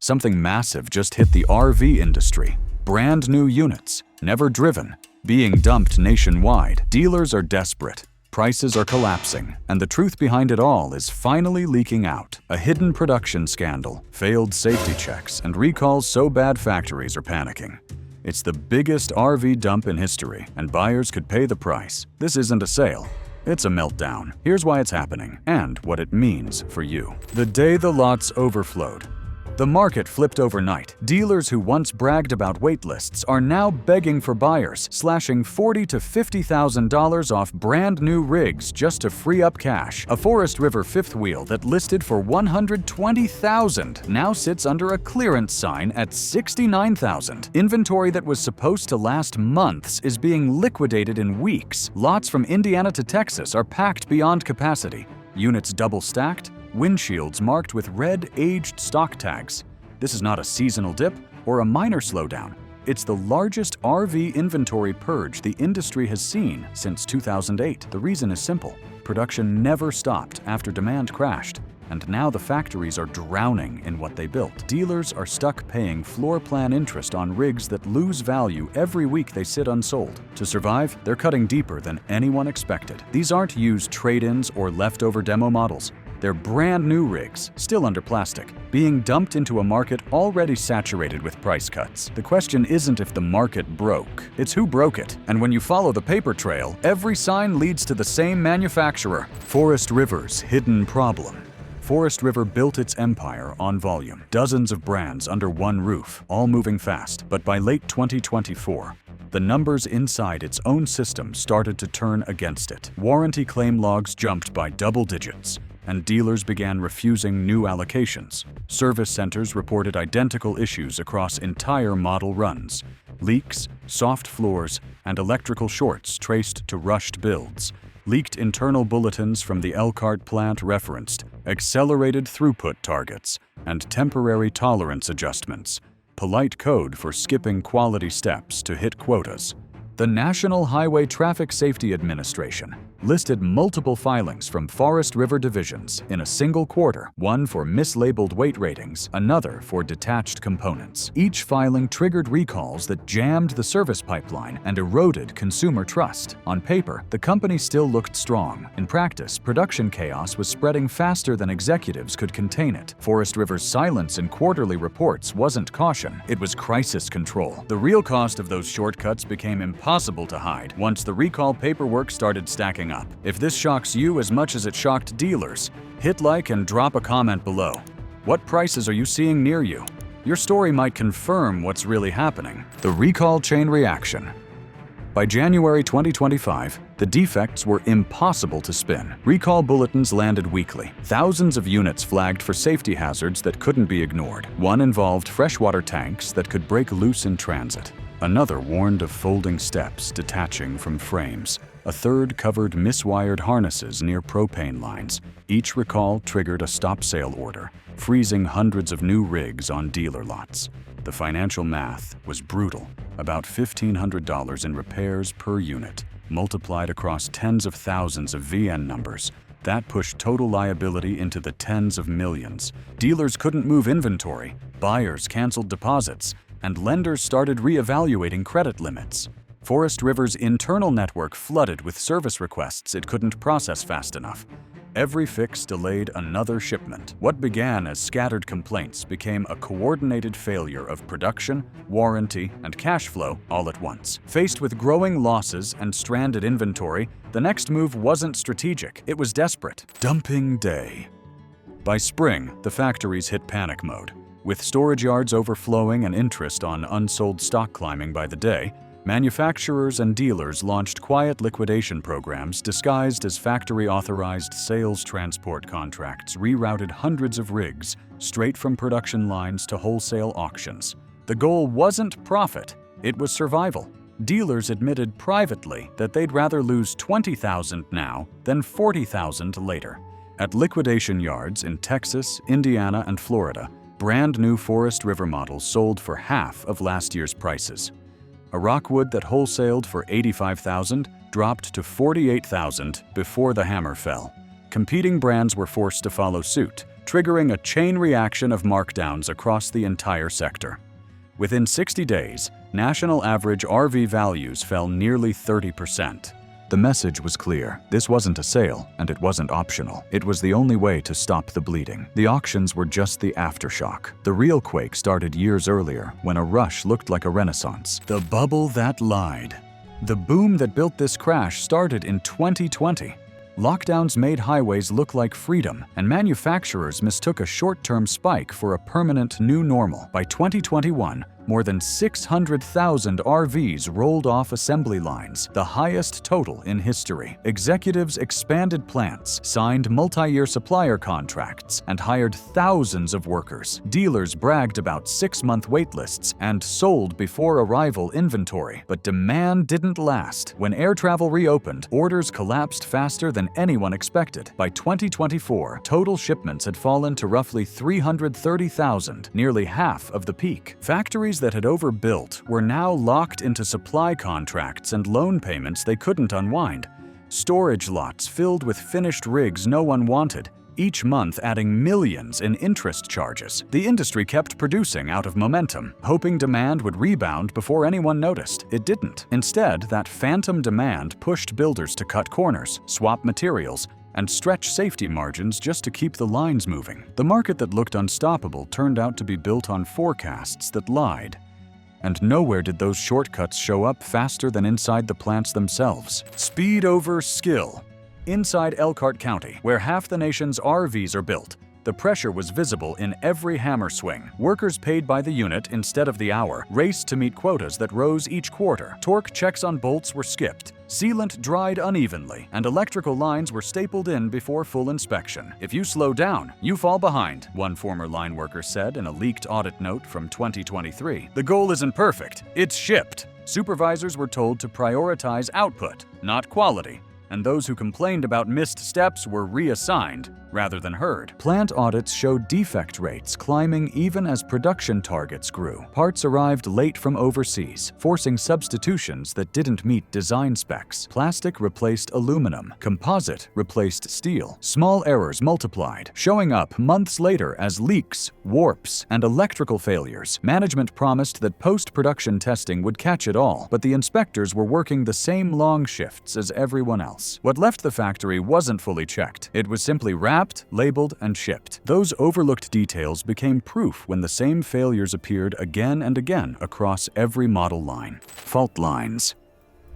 Something massive just hit the RV industry. Brand new units, never driven, being dumped nationwide. Dealers are desperate. Prices are collapsing, and the truth behind it all is finally leaking out. A hidden production scandal, failed safety checks, and recalls so bad factories are panicking. It's the biggest RV dump in history, and buyers could pay the price. This isn't a sale. It's a meltdown. Here's why it's happening, and what it means for you. The day the lots overflowed. The market flipped overnight. Dealers who once bragged about wait lists are now begging for buyers, slashing $40,000 to $50,000 off brand new rigs just to free up cash. A Forest River fifth wheel that listed for $120,000 now sits under a clearance sign at $69,000. Inventory that was supposed to last months is being liquidated in weeks. Lots from Indiana to Texas are packed beyond capacity. Units double stacked, windshields marked with red aged stock tags. This is not a seasonal dip or a minor slowdown. It's the largest RV inventory purge the industry has seen since 2008. The reason is simple. Production never stopped after demand crashed, and now the factories are drowning in what they built. Dealers are stuck paying floor plan interest on rigs that lose value every week they sit unsold. To survive, they're cutting deeper than anyone expected. These aren't used trade-ins or leftover demo models. They're brand new rigs, still under plastic, being dumped into a market already saturated with price cuts. The question isn't if the market broke, it's who broke it. And when you follow the paper trail, every sign leads to the same manufacturer. Forest River's hidden problem. Forest River built its empire on volume. Dozens of brands under one roof, all moving fast. But by late 2024, the numbers inside its own system started to turn against it. Warranty claim logs jumped by double digits, and dealers began refusing new allocations. Service centers reported identical issues across entire model runs. Leaks, soft floors, and electrical shorts traced to rushed builds. Leaked internal bulletins from the Elkhart plant referenced accelerated throughput targets and temporary tolerance adjustments, polite code for skipping quality steps to hit quotas. The National Highway Traffic Safety Administration listed multiple filings from Forest River divisions in a single quarter, one for mislabeled weight ratings, another for detached components. Each filing triggered recalls that jammed the service pipeline and eroded consumer trust. On paper, the company still looked strong. In practice, production chaos was spreading faster than executives could contain it. Forest River's silence in quarterly reports wasn't caution, it was crisis control. The real cost of those shortcuts became impossible to hide once the recall paperwork started stacking up. If this shocks you as much as it shocked dealers, hit like and drop a comment below. What prices are you seeing near you? Your story might confirm what's really happening. The recall chain reaction. By January 2025, the defects were impossible to spin. Recall bulletins landed weekly. Thousands of units flagged for safety hazards that couldn't be ignored. One involved freshwater tanks that could break loose in transit. Another warned of folding steps detaching from frames. A third covered miswired harnesses near propane lines. Each recall triggered a stop sale order, freezing hundreds of new rigs on dealer lots. The financial math was brutal. About $1,500 in repairs per unit, multiplied across tens of thousands of VN numbers. That pushed total liability into the tens of millions. Dealers couldn't move inventory, buyers canceled deposits, and lenders started reevaluating credit limits. Forest River's internal network flooded with service requests it couldn't process fast enough. Every fix delayed another shipment. What began as scattered complaints became a coordinated failure of production, warranty, and cash flow all at once. Faced with growing losses and stranded inventory, the next move wasn't strategic, it was desperate. Dumping day. By spring, the factories hit panic mode. With storage yards overflowing and interest on unsold stock climbing by the day, manufacturers and dealers launched quiet liquidation programs disguised as factory-authorized sales transport contracts rerouted hundreds of rigs straight from production lines to wholesale auctions. The goal wasn't profit, it was survival. Dealers admitted privately that they'd rather lose $20,000 now than $40,000 later. At liquidation yards in Texas, Indiana, and Florida, brand new Forest River models sold for half of last year's prices. A Rockwood that wholesaled for $85,000 dropped to $48,000 before the hammer fell. Competing brands were forced to follow suit, triggering a chain reaction of markdowns across the entire sector. Within 60 days, national average R-vee values fell nearly 30%. The message was clear. This wasn't a sale, and it wasn't optional. It was the only way to stop the bleeding. The auctions were just the aftershock. The real quake started years earlier, when a rush looked like a renaissance. The bubble that lied. The boom that built this crash started in 2020. Lockdowns made highways look like freedom, and manufacturers mistook a short-term spike for a permanent new normal. By 2021, more than 600,000 R-vees rolled off assembly lines, the highest total in history. Executives expanded plants, signed multi-year supplier contracts, and hired thousands of workers. Dealers bragged about 6-month waitlists and sold before arrival inventory. But demand didn't last. When air travel reopened, orders collapsed faster than anyone expected. By 2024, total shipments had fallen to roughly 330,000, nearly half of the peak. Factories that had overbuilt were now locked into supply contracts and loan payments they couldn't unwind. Storage lots filled with finished rigs no one wanted, each month adding millions in interest charges. The industry kept producing out of momentum, hoping demand would rebound before anyone noticed. It didn't. Instead, that phantom demand pushed builders to cut corners, swap materials, and stretch safety margins just to keep the lines moving. The market that looked unstoppable turned out to be built on forecasts that lied. And nowhere did those shortcuts show up faster than inside the plants themselves. Speed over skill. Inside Elkhart County, where half the nation's R-vees are built, the pressure was visible in every hammer swing. Workers paid by the unit instead of the hour raced to meet quotas that rose each quarter. Torque checks on bolts were skipped. Sealant dried unevenly, and electrical lines were stapled in before full inspection. If you slow down, you fall behind, one former line worker said in a leaked audit note from 2023. The goal isn't perfect, it's shipped. Supervisors were told to prioritize output, not quality, and those who complained about missed steps were reassigned rather than heard. Plant audits showed defect rates climbing even as production targets grew. Parts arrived late from overseas, forcing substitutions that didn't meet design specs. Plastic replaced aluminum. Composite replaced steel. Small errors multiplied, showing up months later as leaks, warps, and electrical failures. Management promised that post-production testing would catch it all, but the inspectors were working the same long shifts as everyone else. What left the factory wasn't fully checked. It was simply wrapped, labeled, and shipped. Those overlooked details became proof when the same failures appeared again and again across every model line. Fault lines.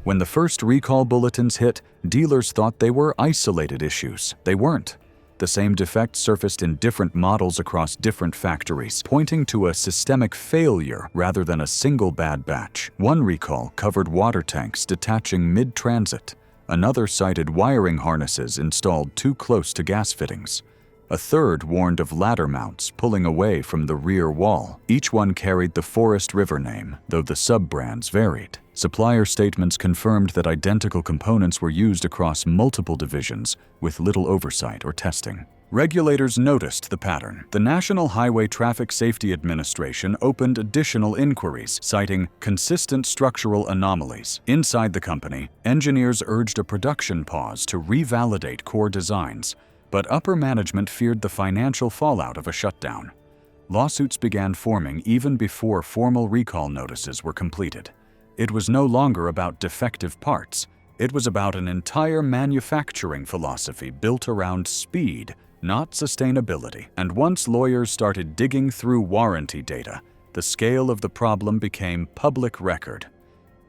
When the first recall bulletins hit, dealers thought they were isolated issues. They weren't. The same defects surfaced in different models across different factories, pointing to a systemic failure rather than a single bad batch. One recall covered water tanks detaching mid-transit. Another cited wiring harnesses installed too close to gas fittings. A third warned of ladder mounts pulling away from the rear wall. Each one carried the Forest River name, though the sub-brands varied. Supplier statements confirmed that identical components were used across multiple divisions, with little oversight or testing. Regulators noticed the pattern. The National Highway Traffic Safety Administration opened additional inquiries, citing consistent structural anomalies. Inside the company, engineers urged a production pause to revalidate core designs, but upper management feared the financial fallout of a shutdown. Lawsuits began forming even before formal recall notices were completed. It was no longer about defective parts. It was about an entire manufacturing philosophy built around speed, not sustainability. And once lawyers started digging through warranty data, the scale of the problem became public record.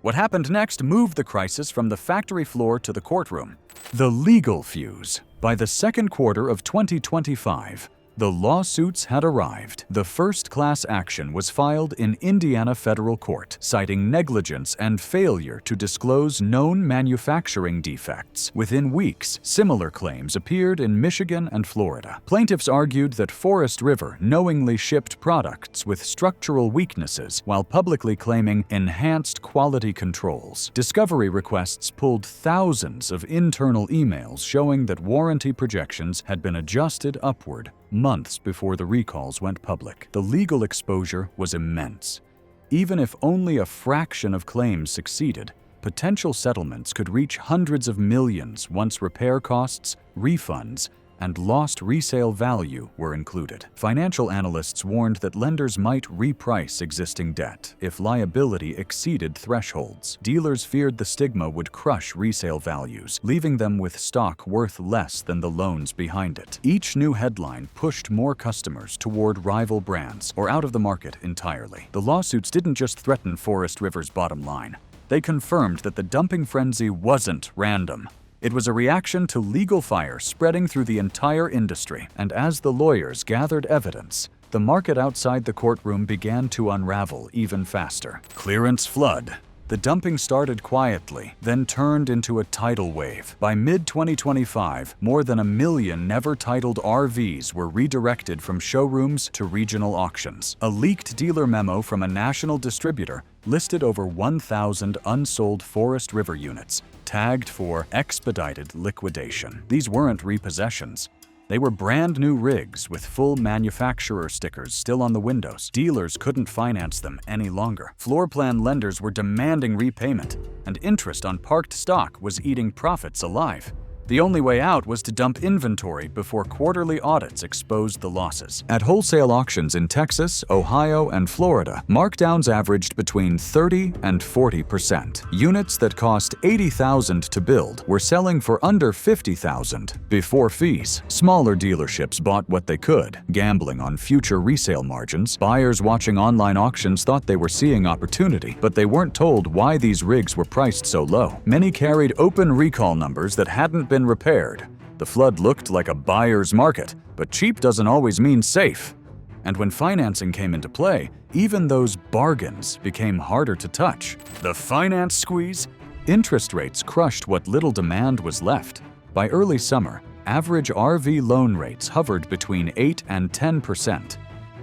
What happened next moved the crisis from the factory floor to the courtroom. The legal fuse. By the second quarter of 2025, the lawsuits had arrived. The first class action was filed in Indiana federal court, citing negligence and failure to disclose known manufacturing defects. Within weeks, similar claims appeared in Michigan and Florida. Plaintiffs argued that Forest River knowingly shipped products with structural weaknesses while publicly claiming enhanced quality controls. Discovery requests pulled thousands of internal emails showing that warranty projections had been adjusted upward months before the recalls went public. The legal exposure was immense. Even if only a fraction of claims succeeded, potential settlements could reach hundreds of millions once repair costs, refunds, and lost resale value were included. Financial analysts warned that lenders might reprice existing debt if liability exceeded thresholds. Dealers feared the stigma would crush resale values, leaving them with stock worth less than the loans behind it. Each new headline pushed more customers toward rival brands or out of the market entirely. The lawsuits didn't just threaten Forest River's bottom line. They confirmed that the dumping frenzy wasn't random. It was a reaction to legal fire spreading through the entire industry, and as the lawyers gathered evidence, the market outside the courtroom began to unravel even faster. Clearance flood. The dumping started quietly, then turned into a tidal wave. By mid-2025, more than 1 million never-titled R-vees were redirected from showrooms to regional auctions. A leaked dealer memo from a national distributor listed over 1,000 unsold Forest River units, tagged for expedited liquidation. These weren't repossessions. They were brand new rigs with full manufacturer stickers still on the windows. Dealers couldn't finance them any longer. Floor plan lenders were demanding repayment, and interest on parked stock was eating profits alive. The only way out was to dump inventory before quarterly audits exposed the losses. At wholesale auctions in Texas, Ohio, and Florida, markdowns averaged between 30 and 40%. Units that cost $80,000 to build were selling for under $50,000 before fees. Smaller dealerships bought what they could, gambling on future resale margins. Buyers watching online auctions thought they were seeing opportunity, but they weren't told why these rigs were priced so low. Many carried open recall numbers that hadn't been repaired. The flood looked like a buyer's market, but cheap doesn't always mean safe. And when financing came into play, even those bargains became harder to touch. The finance squeeze? Interest rates crushed what little demand was left. By early summer, average R-vee loan rates hovered between 8 and 10%,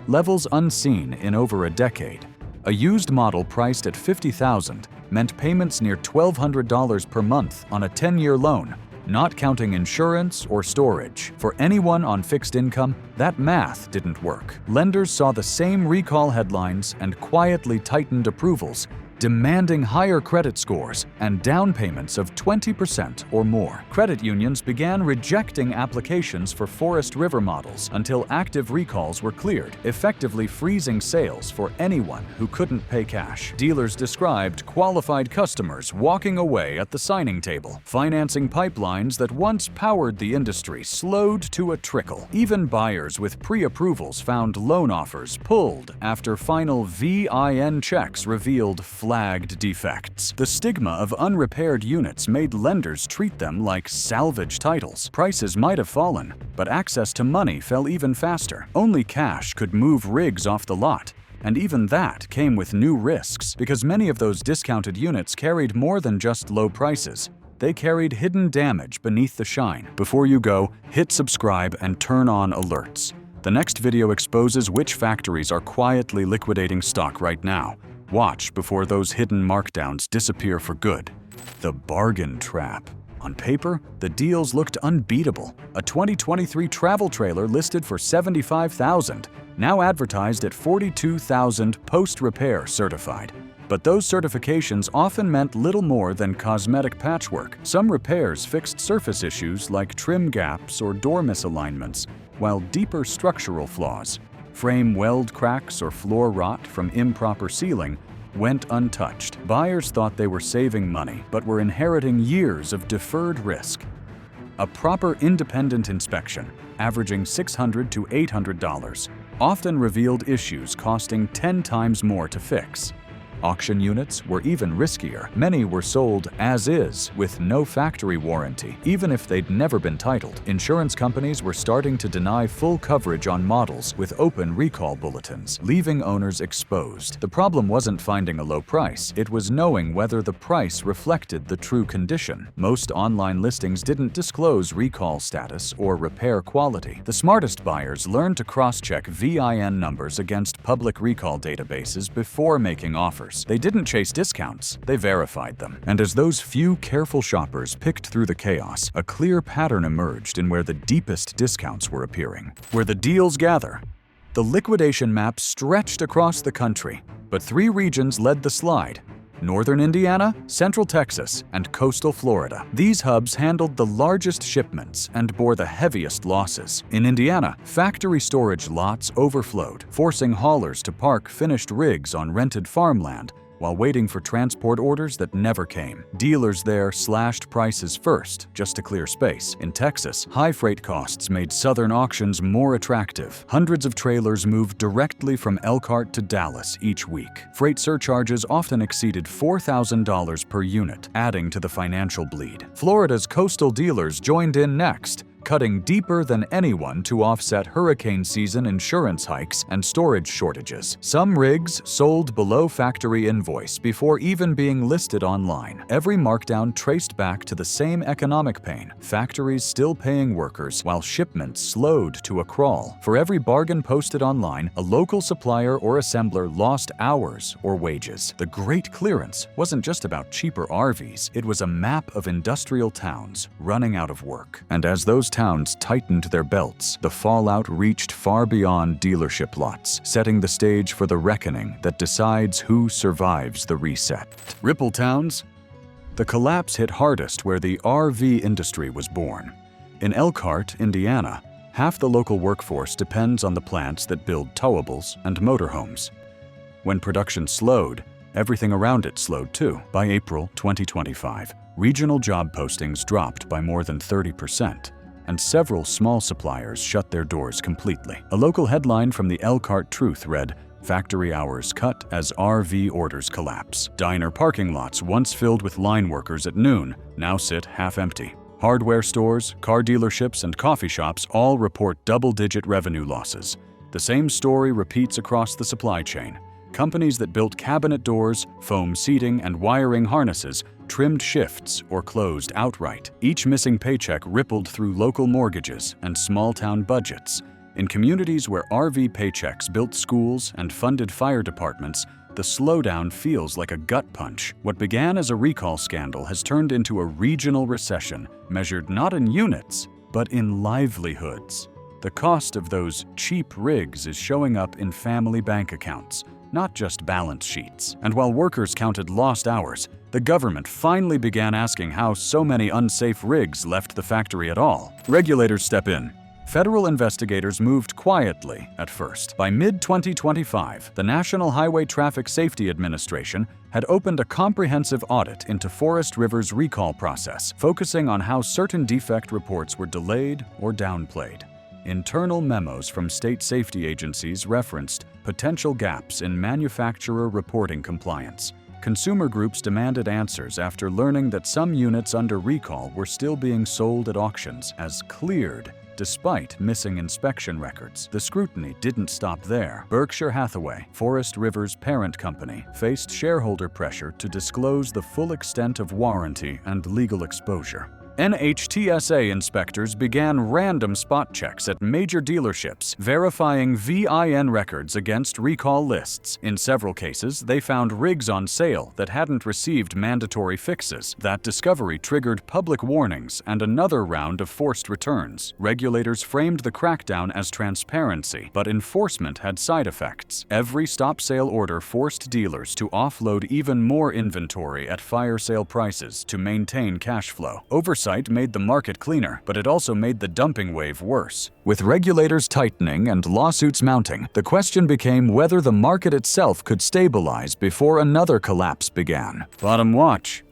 levels unseen in over a decade. A used model priced at $50,000 meant payments near $1,200 per month on a 10-year loan, not counting insurance or storage. For anyone on fixed income, that math didn't work. Lenders saw the same recall headlines and quietly tightened approvals, demanding higher credit scores and down payments of 20% or more. Credit unions began rejecting applications for Forest River models until active recalls were cleared, effectively freezing sales for anyone who couldn't pay cash. Dealers described qualified customers walking away at the signing table. Financing pipelines that once powered the industry slowed to a trickle. Even buyers with pre-approvals found loan offers pulled after final VIN checks revealed flagged defects. The stigma of unrepaired units made lenders treat them like salvage titles. Prices might have fallen, but access to money fell even faster. Only cash could move rigs off the lot, and even that came with new risks, because many of those discounted units carried more than just low prices. They carried hidden damage beneath the shine. Before you go, hit subscribe and turn on alerts. The next video exposes which factories are quietly liquidating stock right now. Watch before those hidden markdowns disappear for good. The bargain trap. On paper, the deals looked unbeatable. A 2023 travel trailer listed for $75,000, now advertised at $42,000 post-repair certified. But those certifications often meant little more than cosmetic patchwork. Some repairs fixed surface issues like trim gaps or door misalignments, while deeper structural flaws, frame weld cracks or floor rot from improper sealing, went untouched. Buyers thought they were saving money, but were inheriting years of deferred risk. A proper independent inspection, averaging $600 to $800, often revealed issues costing 10 times more to fix. Auction units were even riskier. Many were sold as is, with no factory warranty, even if they'd never been titled. Insurance companies were starting to deny full coverage on models with open recall bulletins, leaving owners exposed. The problem wasn't finding a low price, it was knowing whether the price reflected the true condition. Most online listings didn't disclose recall status or repair quality. The smartest buyers learned to cross-check VIN numbers against public recall databases before making offers. They didn't chase discounts, they verified them. And as those few careful shoppers picked through the chaos, a clear pattern emerged in where the deepest discounts were appearing. Where the deals gather. The liquidation map stretched across the country, but 3 regions led the slide: Northern Indiana, Central Texas, and coastal Florida. These hubs handled the largest shipments and bore the heaviest losses. In Indiana, factory storage lots overflowed, forcing haulers to park finished rigs on rented farmland while waiting for transport orders that never came. Dealers there slashed prices first, just to clear space. In Texas, high freight costs made southern auctions more attractive. Hundreds of trailers moved directly from Elkhart to Dallas each week. Freight surcharges often exceeded $4,000 per unit, adding to the financial bleed. Florida's coastal dealers joined in next, cutting deeper than anyone to offset hurricane season insurance hikes and storage shortages. Some rigs sold below factory invoice before even being listed online. Every markdown traced back to the same economic pain: factories still paying workers while shipments slowed to a crawl. For every bargain posted online, a local supplier or assembler lost hours or wages. The Great Clearance wasn't just about cheaper RVs, it was a map of industrial towns running out of work. And as those towns tightened their belts, the fallout reached far beyond dealership lots, setting the stage for the reckoning that decides who survives the reset. Ripple towns? The collapse hit hardest where the RV industry was born. In Elkhart, Indiana, half the local workforce depends on the plants that build towables and motorhomes. When production slowed, everything around it slowed too. By April 2025, regional job postings dropped by more than 30%. And several small suppliers shut their doors completely. A local headline from the Elkhart Truth read, "Factory hours cut as RV orders collapse." Diner parking lots once filled with line workers at noon now sit half empty. Hardware stores, car dealerships, and coffee shops all report double-digit revenue losses. The same story repeats across the supply chain. Companies that built cabinet doors, foam seating, and wiring harnesses trimmed shifts or closed outright. Each missing paycheck rippled through local mortgages and small-town budgets. In communities where RV paychecks built schools and funded fire departments, the slowdown feels like a gut punch. What began as a recall scandal has turned into a regional recession, measured not in units, but in livelihoods. The cost of those cheap rigs is showing up in family bank accounts, not just balance sheets. And while workers counted lost hours, the government finally began asking how so many unsafe rigs left the factory at all. Regulators step in. Federal investigators moved quietly at first. By mid-2025, the National Highway Traffic Safety Administration had opened a comprehensive audit into Forest River's recall process, focusing on how certain defect reports were delayed or downplayed. Internal memos from state safety agencies referenced potential gaps in manufacturer reporting compliance. Consumer groups demanded answers after learning that some units under recall were still being sold at auctions as cleared, despite missing inspection records. The scrutiny didn't stop there. Berkshire Hathaway, Forest River's parent company, faced shareholder pressure to disclose the full extent of warranty and legal exposure. NHTSA inspectors began random spot checks at major dealerships, verifying VIN records against recall lists. In several cases, they found rigs on sale that hadn't received mandatory fixes. That discovery triggered public warnings and another round of forced returns. Regulators framed the crackdown as transparency, but enforcement had side effects. Every stop sale order forced dealers to offload even more inventory at fire sale prices to maintain cash flow. Oversight made the market cleaner, but it also made the dumping wave worse. With regulators tightening and lawsuits mounting, the question became whether the market itself could stabilize before another collapse began. Bottom watch.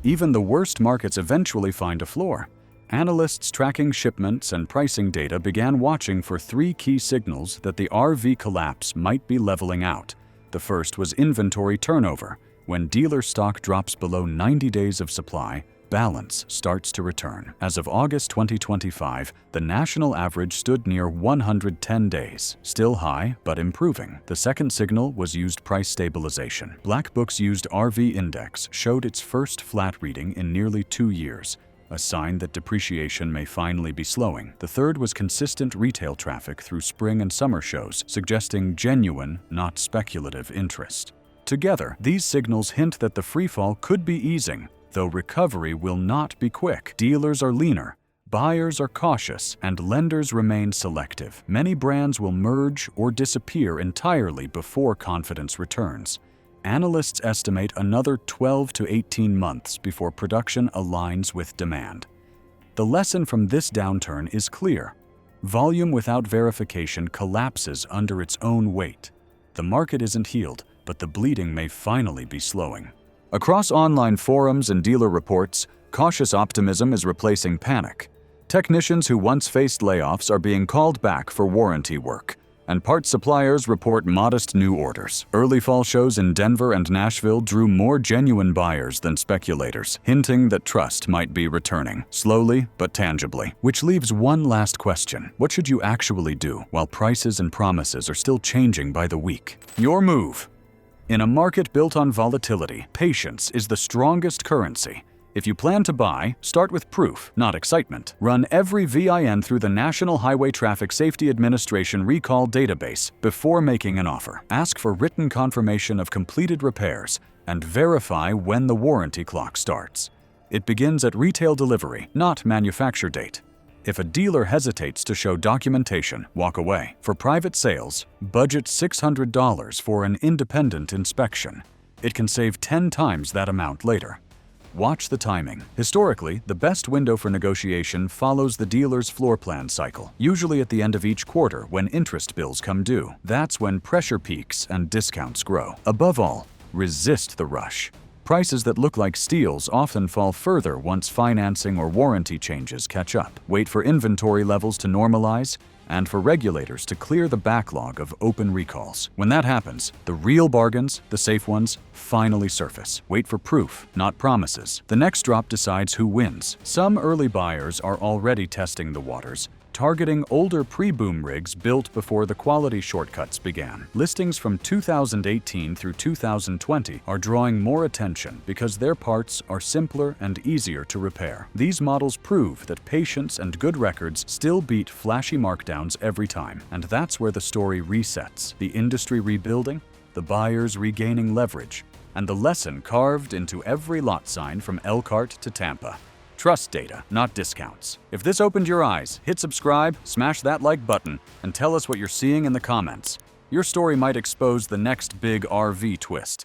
Even the worst markets eventually find a floor. Analysts tracking shipments and pricing data began watching for three key signals that the RV collapse might be leveling out. The first was inventory turnover. When dealer stock drops below 90 days of supply, balance starts to return. As of August 2025, the national average stood near 110 days, still high but improving. The second signal was used price stabilization. Black Book's used RV index showed its first flat reading in nearly 2 years, a sign that depreciation may finally be slowing. The third was consistent retail traffic through spring and summer shows, suggesting genuine, not speculative interest. Together, these signals hint that the freefall could be easing, though recovery will not be quick. Dealers are leaner, buyers are cautious, and lenders remain selective. Many brands will merge or disappear entirely before confidence returns. Analysts estimate another 12 to 18 months before production aligns with demand. The lesson from this downturn is clear. Volume without verification collapses under its own weight. The market isn't healed, but the bleeding may finally be slowing. Across online forums and dealer reports, cautious optimism is replacing panic. Technicians who once faced layoffs are being called back for warranty work, and parts suppliers report modest new orders. Early fall shows in Denver and Nashville drew more genuine buyers than speculators, hinting that trust might be returning, slowly but tangibly. Which leaves one last question. What should you actually do while prices and promises are still changing by the week? Your move. In a market built on volatility, patience is the strongest currency. If you plan to buy, start with proof, not excitement. Run every VIN through the National Highway Traffic Safety Administration recall database before making an offer. Ask for written confirmation of completed repairs and verify when the warranty clock starts. It begins at retail delivery, not manufacture date. If a dealer hesitates to show documentation, walk away. For private sales, budget $600 for an independent inspection. It can save 10 times that amount later. Watch the timing. Historically, the best window for negotiation follows the dealer's floor plan cycle, usually at the end of each quarter when interest bills come due. That's when pressure peaks and discounts grow. Above all, resist the rush. Prices that look like steals often fall further once financing or warranty changes catch up. Wait for inventory levels to normalize and for regulators to clear the backlog of open recalls. When that happens, the real bargains, the safe ones, finally surface. Wait for proof, not promises. The next drop decides who wins. Some early buyers are already testing the waters, targeting older pre-boom rigs built before the quality shortcuts began. Listings from 2018 through 2020 are drawing more attention because their parts are simpler and easier to repair. These models prove that patience and good records still beat flashy markdowns every time, and that's where the story resets. The industry rebuilding, the buyers regaining leverage, and the lesson carved into every lot sign from Elkhart to Tampa. Trust data, not discounts. If this opened your eyes, hit subscribe, smash that like button, and tell us what you're seeing in the comments. Your story might expose the next big R-vee twist.